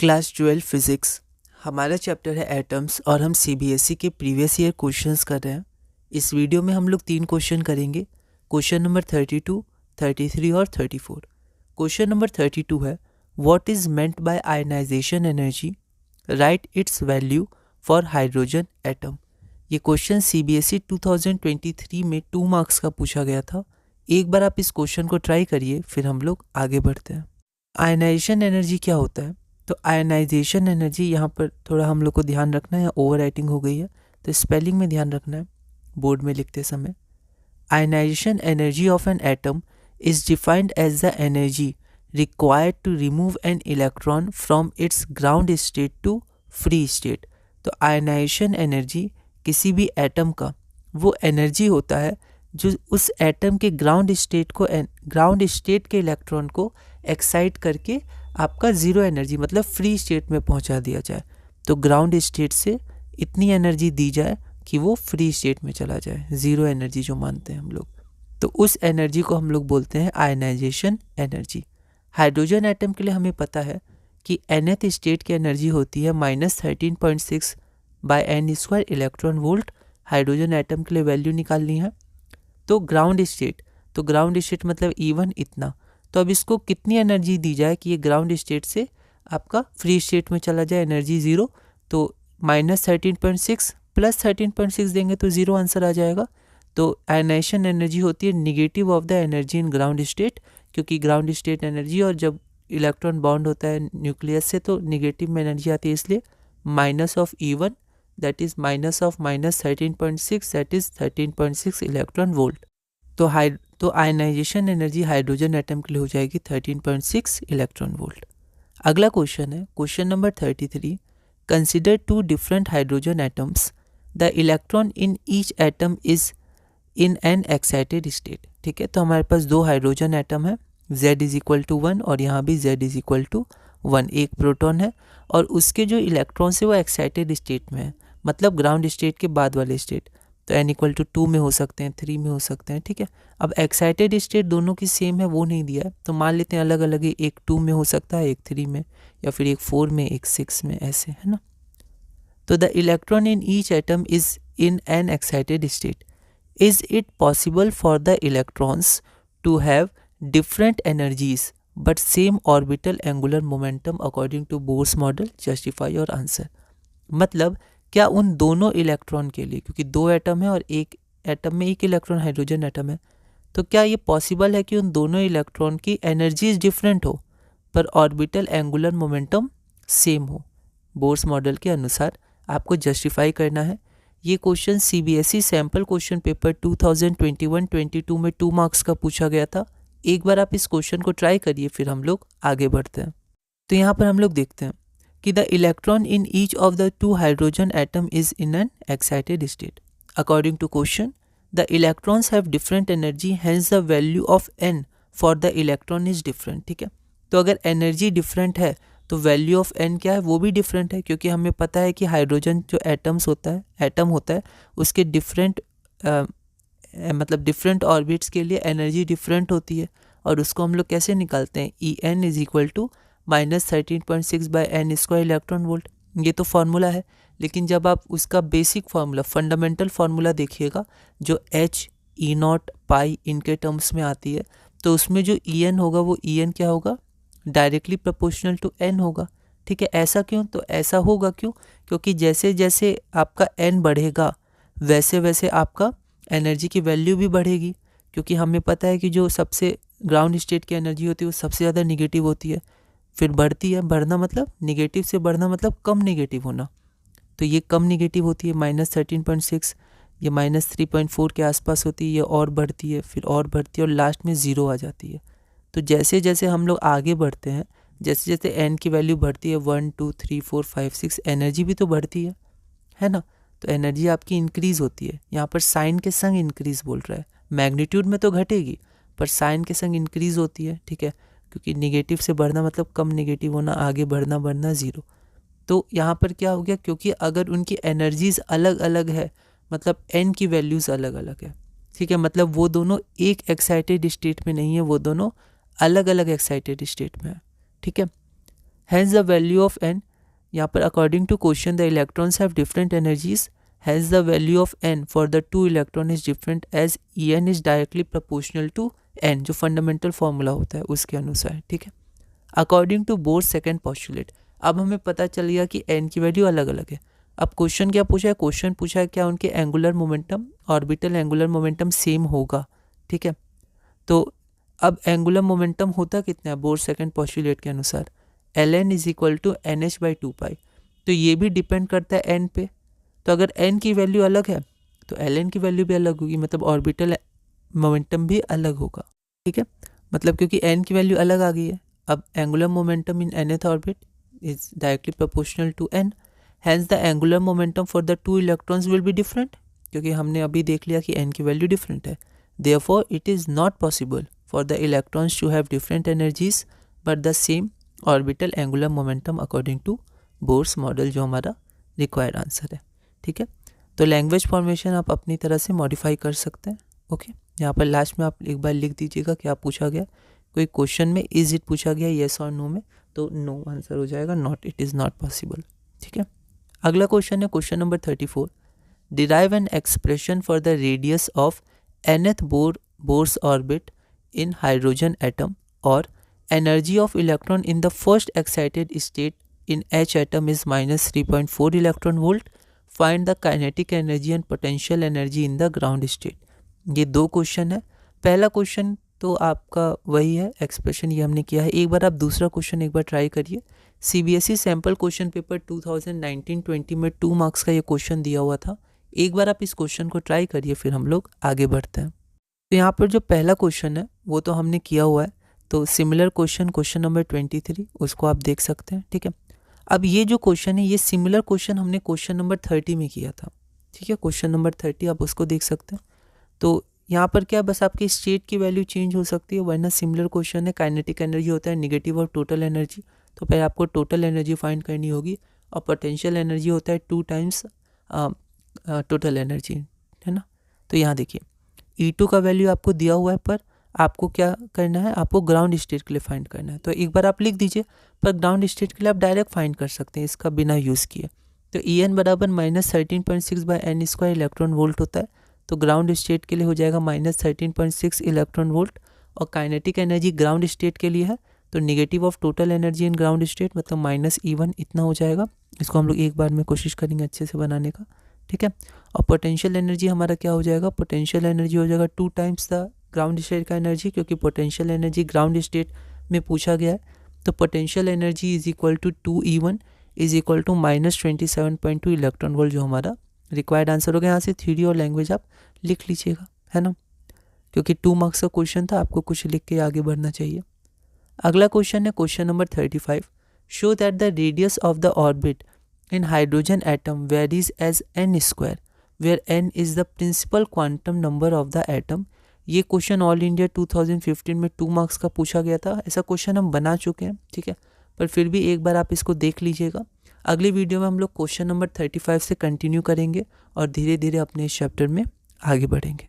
Class 12 physics हमारा chapter है atoms और हम सीबीएसई के प्रीवियस ईयर क्वेश्चंस कर रहे हैं। इस वीडियो में हम लोग 3 क्वेश्चन करेंगे। क्वेश्चन नंबर 32, 33 और 34। क्वेश्चन नंबर 32 है what is meant by ionization energy, right its value for hydrogen atom. ये क्वेश्चन सीबीएसई 2023 में 2 मार्क्स का पूछा गया था। एक बार आप इस क्वेश्चन को ट्राई करिए, फिर हम लोग आगे बढ़ते हैं। आयनाइजेशन एनर्जी क्या होता है? तो आयनाइजेशन एनर्जी, यहाँ पर थोड़ा हम लोग को ध्यान रखना है, ओवर राइटिंग हो गई है तो स्पेलिंग में ध्यान रखना है बोर्ड में लिखते समय। Ionization energy of an atom is defined as the energy required to remove an electron from its ground state to free state. तो आयनाइजेशन एनर्जी किसी भी एटम का वो एनर्जी होता है जो उस एटम के ग्राउंड स्टेट के इलेक्ट्रॉन को एक्साइट करके आपका ज़ीरो एनर्जी मतलब फ्री स्टेट में पहुंचा दिया जाए। तो ग्राउंड स्टेट से इतनी एनर्जी दी जाए कि वो फ्री स्टेट में चला जाए, ज़ीरो एनर्जी जो मानते हैं हम लोग। तो उस एनर्जी को हम लोग बोलते हैं आयनाइजेशन एनर्जी। हाइड्रोजन एटम के लिए हमें पता है कि nth स्टेट की एनर्जी होती है -13.6 by n² electron volt. Hydrogen atom के लिए वैल्यू निकालनी है। तो ग्राउंड स्टेट मतलब E1 इतना। तो अब इसको कितनी एनर्जी दी जाए कि ये ग्राउंड स्टेट से आपका फ्री स्टेट में चला जाए, एनर्जी ज़ीरो। तो -13.6 प्लस 13.6 देंगे तो ज़ीरो आंसर आ जाएगा। तो आयनाइजेशन एनर्जी होती है negative of the energy in ground state, क्योंकि ग्राउंड स्टेट एनर्जी और जब इलेक्ट्रॉन बाउंड होता है न्यूक्लियस से तो निगेटिव में एनर्जी आती है, इसलिए minus of E1 that is minus of -13.6 that is 13.6 electron volt. तो आयनाइजेशन एनर्जी हाइड्रोजन एटम के लिए हो जाएगी 13.6 इलेक्ट्रॉन वोल्ट। अगला क्वेश्चन है question number 33। Consider 2 different hydrogen atoms, the electron in each atom is in an excited state. ठीक है, तो हमारे पास 2 हाइड्रोजन एटम है, Z=1 और यहाँ भी Z=1। एक प्रोटॉन है और उसके जो इलेक्ट्रॉन्स है वो एक्साइटेड स्टेट में है, मतलब ग्राउंड स्टेट के बाद वाले स्टेट। तो n=2 में हो सकते हैं, 3 में हो सकते हैं। ठीक है, अब एक्साइटेड स्टेट दोनों की सेम है वो नहीं दिया है, तो मान लेते हैं अलग अलग है, एक 2 में हो सकता है, एक 3 में, या फिर एक 4 में, एक 6 में, ऐसे है ना। तो the electron in each atom is in an excited state. Is it possible for the electrons to have different energies but same orbital angular momentum according to Bohr's model? Justify your answer. मतलब क्या उन दोनों electron के लिए, क्योंकि 2 atom है और एक एटम में एक इलेक्ट्रॉन हाइड्रोजन एटम है, तो क्या ये पॉसिबल है कि उन दोनों इलेक्ट्रॉन की एनर्जीज डिफरेंट हो पर ऑर्बिटल एंगुलर मोमेंटम सेम हो? बोर्स मॉडल के अनुसार आपको जस्टिफाई करना है। ये question CBSE sample question paper 2021-22 में 2 मार्क्स का पूछा गया था। एक बार आप इस क्वेश्चन को ट्राई करिए, फिर हम लोग आगे बढ़ते हैं। तो यहाँ पर हम लोग देखते हैं कि the electron in each of the 2 hydrogen atom is in an excited state. According to question the electrons have different energy, hence the value of n for the electron is different. ठीक है, तो अगर energy different है तो value of n क्या है, वो भी डिफरेंट है, क्योंकि हमें पता है कि हाइड्रोजन जो एटम होता है उसके मतलब डिफरेंट ऑर्बिट्स के लिए एनर्जी डिफरेंट होती है। और उसको हम लोग कैसे निकालते हैं? En -13.6 by n² electron volt. ये तो फार्मूला है, लेकिन जब आप उसका बेसिक फार्मूला, फंडामेंटल फार्मूला देखिएगा जो H E0 पाई इनके टर्म्स में आती है, तो उसमें जो En होगा वो En क्या होगा? डायरेक्टली प्रोपोर्शनल टू n होगा। ठीक है, ऐसा क्यों? तो ऐसा होगा क्यों? क्योंकि जैसे जैसे आपका n बढ़ेगा वैसे वैसे आपका एनर्जी की वैल्यू भी बढ़ेगी, क्योंकि हमें पता है कि जो सबसे ग्राउंड स्टेट की एनर्जी होती है वो सबसे ज़्यादा निगेटिव होती है, फिर बढ़ती है। बढ़ना मतलब निगेटिव से बढ़ना मतलब कम निगेटिव होना, तो ये कम निगेटिव होती है -13.6, ये -3.4 के आसपास होती है, ये और बढ़ती है, फिर और बढ़ती है और लास्ट में ज़ीरो आ जाती है। तो जैसे जैसे हम लोग आगे बढ़ते हैं, जैसे जैसे n की वैल्यू बढ़ती है 1 2 3 4 5 6, एनर्जी भी तो बढ़ती है ना। तो एनर्जी आपकी इंक्रीज़ होती है, यहाँ पर साइन के संग इंक्रीज़ बोल रहा है, मैग्नीट्यूड में तो घटेगी पर साइन के संग इंक्रीज़ होती है। ठीक है, क्योंकि निगेटिव से बढ़ना मतलब कम निगेटिव होना, आगे बढ़ना ज़ीरो। तो यहाँ पर क्या हो गया, क्योंकि अगर उनकी एनर्जीज अलग अलग है मतलब n की वैल्यूज़ अलग अलग है। ठीक है, मतलब वो दोनों एक एक्साइटेड स्टेट में नहीं है, वो दोनों अलग अलग एक्साइटेड स्टेट में है। ठीक है, hence the value of n, यहाँ पर according to question the electrons have different energies, hence the value of n for the two electron is different as En is directly proportional to n, जो fundamental formula होता है उसके अनुसार, ठीक है। According to Bohr's second postulate, अब हमें पता चल गया कि n की वैल्यू अलग अलग है। अब क्वेश्चन क्या पूछा है, क्वेश्चन पूछा है क्या उनके angular momentum, orbital angular momentum same होगा, ठीक है। तो अब एंगुलर मोमेंटम होता कितना है बोर्स सेकेंड पोस्टुलेट के अनुसार, ln is equal to NH/2π, तो ये भी डिपेंड करता है n पे। तो अगर n की वैल्यू अलग है तो ln की वैल्यू भी अलग होगी, मतलब ऑर्बिटल मोमेंटम भी अलग होगा, ठीक है। मतलब क्योंकि n की वैल्यू अलग आ गई है, अब angular momentum in nth orbit is directly proportional to n, hence the angular momentum for the two electrons will be different, क्योंकि हमने अभी देख लिया कि n की वैल्यू डिफरेंट है। Therefore it is not possible for the electrons to have different energies but the same orbital angular momentum according to Bohr's model, जो हमारा रिक्वायर्ड आंसर है, ठीक है। तो लैंग्वेज फॉर्मेशन आप अपनी तरह से मॉडिफाई कर सकते हैं, ओके। यहाँ पर लास्ट में आप एक बार लिख दीजिएगा क्या पूछा गया, कोई क्वेश्चन में इज इट पूछा गया येस और नो में, तो नो आंसर हो जाएगा, not, it is not possible, ठीक है। अगला क्वेश्चन है question number 34, derive an expression for the radius of nth Bohr's orbit in hydrogen atom और energy of electron in the first excited state in H atom is minus 3.4 electron volt. Find the kinetic energy and potential energy in the ground state. ये दो question है। पहला question तो आपका वही है, expression ये हमने किया है। एक बार आप दूसरा क्वेश्चन एक बार ट्राई करिए। CBSE सैम्पल क्वेश्चन पेपर 2019-20 में 2 मार्क्स का ये क्वेश्चन दिया हुआ था। एक बार आप इस क्वेश्चन को ट्राई करिए, फिर हम लोग आगे बढ़ते हैं। तो यहाँ पर जो पहला क्वेश्चन है वो तो हमने किया हुआ है, तो सिमिलर क्वेश्चन नंबर 23 उसको आप देख सकते हैं, ठीक है। अब ये जो क्वेश्चन है ये सिमिलर क्वेश्चन हमने क्वेश्चन नंबर 30 में किया था, ठीक है। क्वेश्चन नंबर 30 आप उसको देख सकते हैं। तो यहाँ पर क्या बस आपकी स्टेट की वैल्यू चेंज हो सकती है, वरना सिमिलर क्वेश्चन है। काइनेटिक एनर्जी होता है नेगेटिव और टोटल एनर्जी, तो पहले आपको टोटल एनर्जी फाइंड करनी होगी, और पोटेंशियल एनर्जी होता है 2 टाइम्स टोटल एनर्जी, है ना। तो यहाँ देखिए E2 का वैल्यू आपको दिया हुआ है, पर आपको क्या करना है, आपको ग्राउंड स्टेट के लिए फाइंड करना है। तो एक बार आप लिख दीजिए, पर ग्राउंड स्टेट के लिए आप डायरेक्ट फाइंड कर सकते हैं इसका बिना यूज़ किए। तो En बराबर -13.6/n² इलेक्ट्रॉन वोल्ट होता है, तो ग्राउंड स्टेट के लिए हो जाएगा -13.6 इलेक्ट्रॉन वोल्ट। और काइनेटिक एनर्जी ग्राउंड स्टेट के लिए है, तो negative of total energy in ground state मतलब -E1 इतना हो जाएगा। इसको हम लोग एक बार में कोशिश करेंगे अच्छे से बनाने का, ठीक है। और पोटेंशियल एनर्जी हमारा क्या हो जाएगा, पोटेंशियल एनर्जी हो जाएगा 2 टाइम्स द ग्राउंड स्टेट का एनर्जी, क्योंकि पोटेंशियल एनर्जी ग्राउंड स्टेट में पूछा गया है। तो potential energy is equal to 2E1 is equal to -27.2 electron volt, जो हमारा रिक्वायर्ड आंसर होगा। यहाँ से थ्योरी और लैंग्वेज आप लिख लीजिएगा, है ना, क्योंकि 2 मार्क्स का क्वेश्चन था, आपको कुछ लिख के आगे बढ़ना चाहिए। अगला क्वेश्चन है question number 35, show that the radius of the orbit in hydrogen atom varies as n², where n is the principal quantum number of the atom। ये क्वेश्चन ऑल इंडिया 2015 में 2 मार्क्स का पूछा गया था। ऐसा क्वेश्चन हम बना चुके हैं, ठीक है, पर फिर भी एक बार आप इसको देख लीजिएगा। अगली वीडियो में हम लोग क्वेश्चन नंबर 35 से कंटिन्यू करेंगे और धीरे धीरे अपने इस चैप्टर में आगे बढ़ेंगे।